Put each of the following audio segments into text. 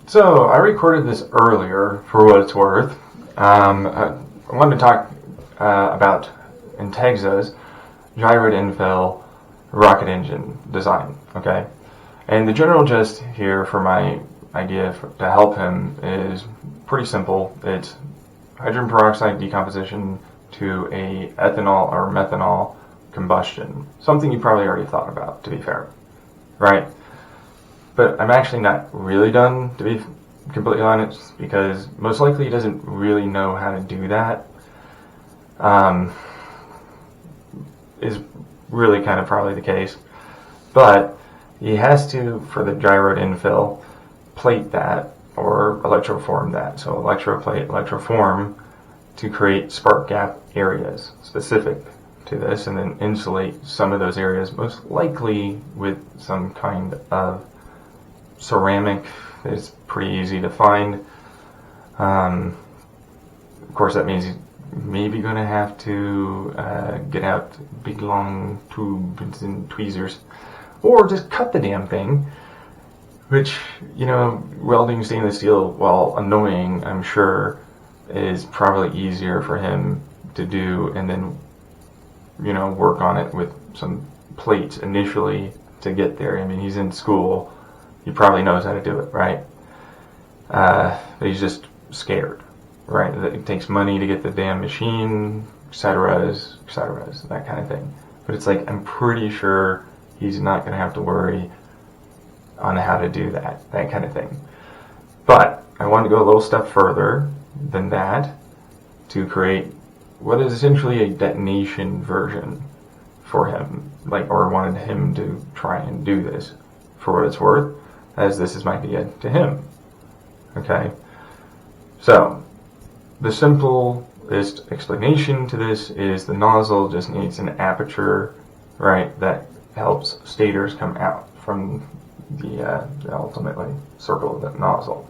So I recorded this earlier for what it's worth. I wanted to talk about Integza's gyro infill rocket engine design. Okay, and the general gist here for my idea to help him is pretty simple. It's hydrogen peroxide decomposition to a ethanol or methanol combustion. Something you probably already thought about, to be fair, right? But I'm actually not really done, to be completely honest, because most likely he doesn't really know how to do that. Is really kind of probably the case. But he has to, for the gyro infill, plate that or electroform that. So electroplate, electroform to create spark gap areas specific to this, and then insulate some of those areas, most likely with some kind of ceramic. It's pretty easy to find. Of course, that means he's maybe going to have to get out big long tubes and tweezers, or just cut the damn thing, which, you know, welding stainless steel, while annoying, I'm sure, is probably easier for him to do, and then, you know, work on it with some plates initially to get there. I mean, he's in school. He probably knows how to do it, right? But he's just scared, right? It takes money to get the damn machine, etc., that kind of thing. But it's like, I'm pretty sure he's not going to have to worry on how to do that kind of thing. But I wanted to go a little step further than that to create what is essentially a detonation version for him, or wanted him to try and do this for what it's worth, as this is my idea to him. Okay? So, the simplest explanation to this is the nozzle just needs an aperture, right, that helps stators come out from the ultimately circle of the nozzle.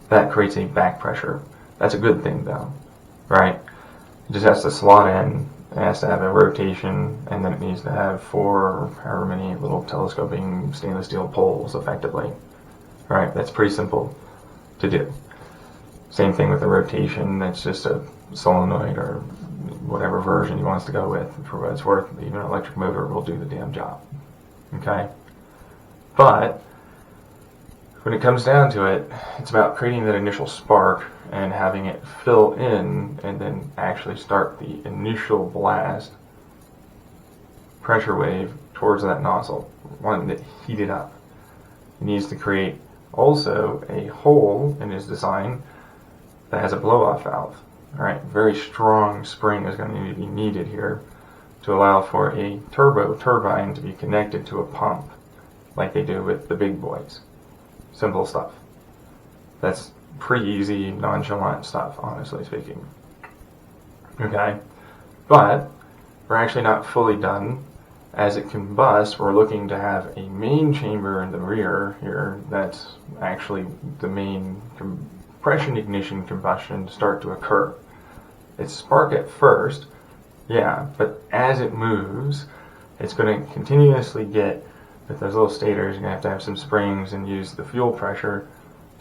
That creates a back pressure. That's a good thing, though, right? It just has to slot in. It has to have a rotation, and then it needs to have 4 or however many little telescoping stainless steel poles, effectively. Right? That's pretty simple to do. Same thing with the rotation. That's just a solenoid or whatever version he wants to go with. For what it's worth, even an electric motor will do the damn job. Okay? But when it comes down to it, it's about creating that initial spark and having it fill in, and then actually start the initial blast pressure wave towards that nozzle, one that heated up. He needs to create also a hole in his design that has a blow-off valve. Alright, very strong spring is going to be needed here to allow for a turbo turbine to be connected to a pump, like they do with the big boys. Simple stuff. That's pretty easy, nonchalant stuff, honestly speaking. Okay? But we're actually not fully done. As it combusts, we're looking to have a main chamber in the rear here that's actually the main compression ignition combustion start to occur. It's spark at first, yeah, but as it moves, it's going to continuously get, with those little stators, you're going to have some springs and use the fuel pressure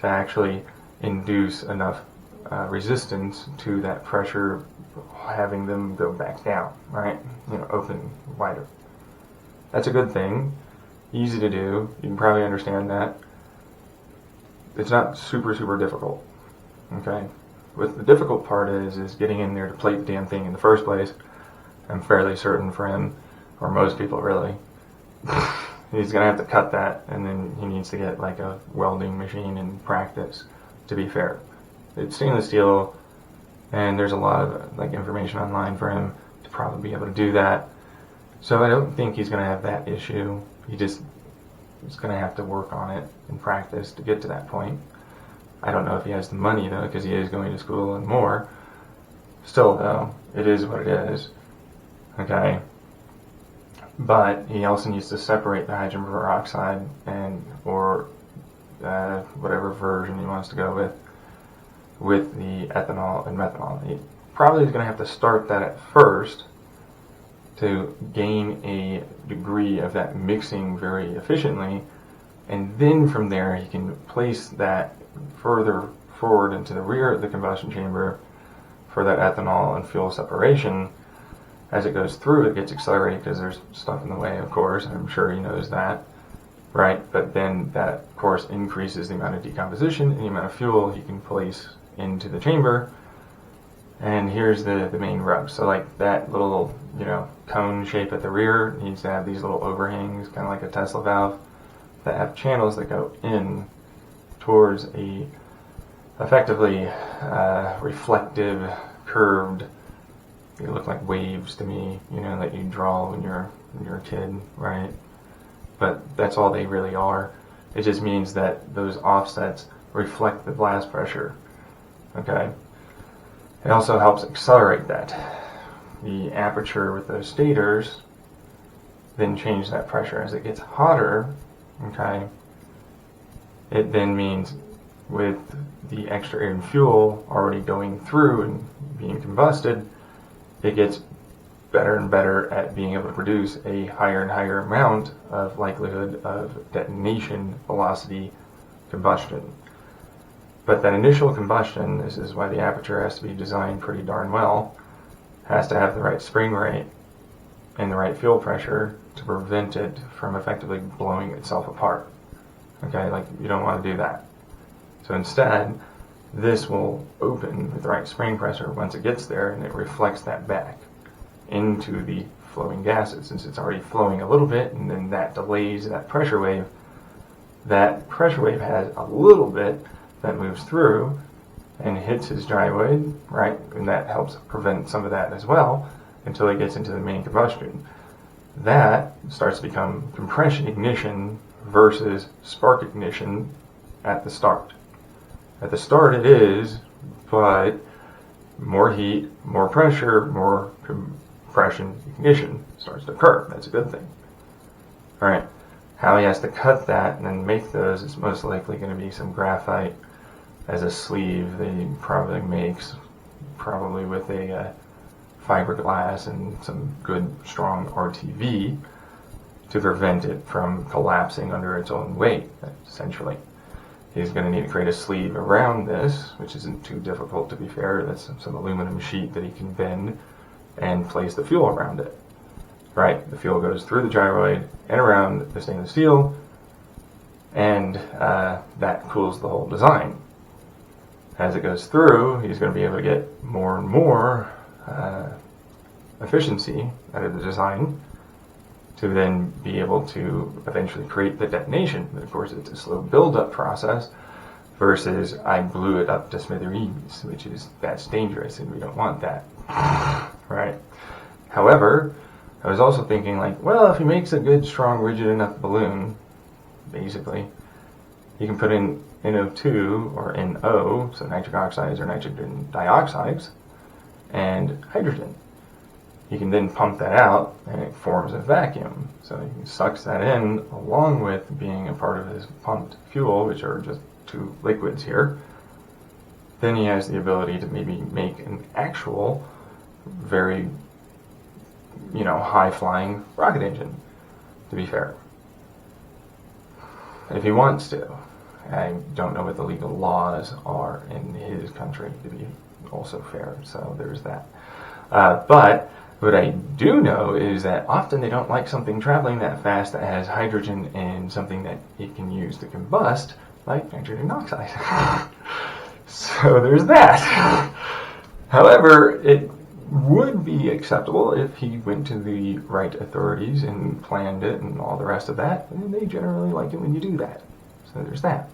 to actually induce enough resistance to that pressure, having them go back down, right? You know, open wider. That's a good thing. Easy to do. You can probably understand that. It's not super difficult. Okay? What the difficult part is getting in there to plate the damn thing in the first place. I'm fairly certain for him, or most people really, he's going to have to cut that, and then he needs to get like a welding machine and practice, to be fair. It's stainless steel, and there's a lot of information online for him to probably be able to do that. So I don't think he's going to have that issue. He's going to have to work on it and practice to get to that point. I don't know if he has the money, though, because he is going to school and more. Still, though, it is what it is. Okay? But he also needs to separate the hydrogen peroxide or whatever version he wants to go with the ethanol and methanol. He probably is going to have to start that at first to gain a degree of that mixing very efficiently and then from there he can place that further forward into the rear of the combustion chamber for that ethanol and fuel separation. As it goes through, it gets accelerated because there's stuff in the way, of course. I'm sure he knows that, right? But then that, of course, increases the amount of decomposition and the amount of fuel he can place into the chamber. And here's the main rub. So like that little, cone shape at the rear needs to have these little overhangs, kind of like a Tesla valve, that have channels that go in towards a effectively reflective, curved, they look like waves to me, that you draw when you're a kid, right? But that's all they really are. It just means that those offsets reflect the blast pressure, okay? It also helps accelerate that. The aperture with those stators then change that pressure. As it gets hotter, okay, it then means with the extra air and fuel already going through and being combusted, it gets better and better at being able to produce a higher and higher amount of likelihood of detonation velocity combustion. But that initial combustion, this is why the aperture has to be designed pretty darn well, has to have the right spring rate and the right fuel pressure to prevent it from effectively blowing itself apart. Okay, like you don't want to do that. So instead, this will open with the right spring pressure once it gets there, and it reflects that back into the flowing gases. Since it's already flowing a little bit, and then that delays that pressure wave has a little bit that moves through and hits his gyroid, right? And that helps prevent some of that as well until it gets into the main combustion. That starts to become compression ignition versus spark ignition at the start. At the start it is, but more heat, more pressure, more compression ignition starts to occur. That's a good thing. Alright, how he has to cut that and then make those is most likely going to be some graphite as a sleeve that he probably makes, probably with a fiberglass and some good strong RTV to prevent it from collapsing under its own weight, essentially. He's going to need to create a sleeve around this, which isn't too difficult to be fair. That's some aluminum sheet that he can bend and place the fuel around it. Right, the fuel goes through the gyroid and around the stainless steel, and that cools the whole design. As it goes through, he's going to be able to get more and more efficiency out of the design to then be able to eventually create the detonation. But of course, it's a slow build-up process versus I blew it up to smithereens, that's dangerous, and we don't want that, right? However, I was also thinking like, well, if he makes a good, strong, rigid enough balloon, basically, you can put in NO2 or NO, so nitric oxides or nitrogen dioxides, and hydrogen. You can then pump that out and it forms a vacuum. So he sucks that in along with being a part of his pumped fuel, which are just two liquids here. Then he has the ability to maybe make an actual very, high-flying rocket engine, to be fair. If he wants to. I don't know what the legal laws are in his country, to be also fair, so there's that. But what I do know is that often they don't like something traveling that fast that has hydrogen and something that it can use to combust, like nitrogen oxide. So there's that. However, it would be acceptable if he went to the right authorities and planned it and all the rest of that, and they generally like it when you do that. So there's that.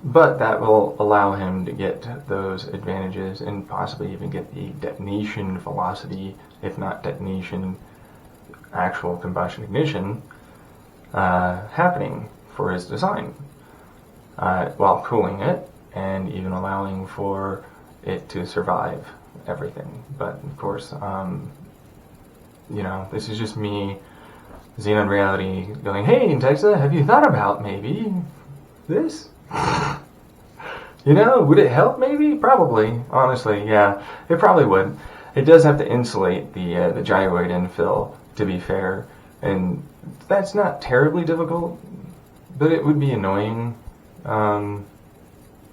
But that will allow him to get those advantages and possibly even get the detonation velocity, if not detonation, actual combustion ignition, happening for his design, while cooling it and even allowing for it to survive everything. But of course, this is just me, Xenon Reality, going, hey, Integza, have you thought about maybe this? Would it help maybe? Probably. Honestly, yeah, it probably would. It does have to insulate the gyroid infill, to be fair, and That's not terribly difficult, but it would be annoying. You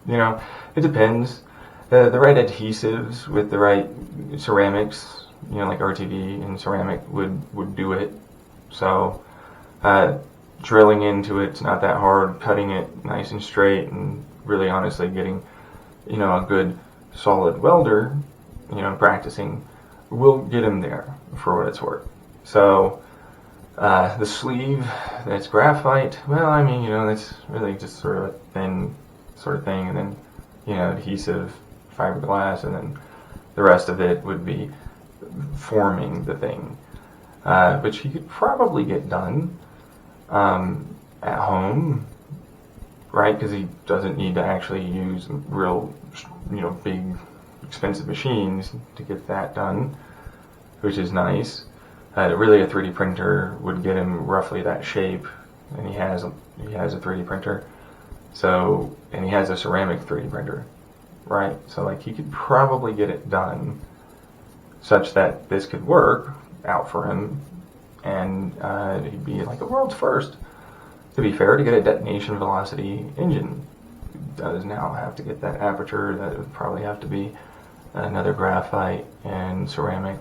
know, it depends. The right adhesives with the right ceramics, you know, like RTV and ceramic would do it. So drilling into it's not that hard. Cutting it nice and straight, and really honestly getting, you know, a good solid welder, you know, practicing will get him there for what it's worth. So the sleeve that's graphite, well, I mean, you know, that's really just sort of a thin sort of thing, and then, you know, adhesive, fiberglass, and then the rest of it would be forming the thing, which he could probably get done at home, right? Because he doesn't need to actually use real, you know, big, expensive machines to get that done, which is nice. Really, a 3D printer would get him roughly that shape, and he has a 3D printer. So, and he has a ceramic 3D printer, right? So, like, he could probably get it done such that this could work out for him, and he'd be like a world's first. To be fair, to get a detonation velocity engine, he does now have to get that aperture. That would probably have to be another graphite and ceramic,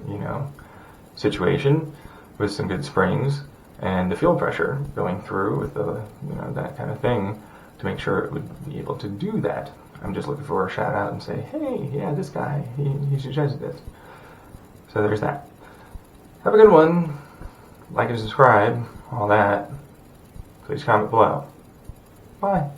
you know, situation with some good springs and the fuel pressure going through with the, you know, that kind of thing to make sure it would be able to do that. I'm just looking for a shout out and say, hey, yeah, this guy, he suggested this. So there's that. Have a good one. Like and subscribe, all that. Please comment below. Bye.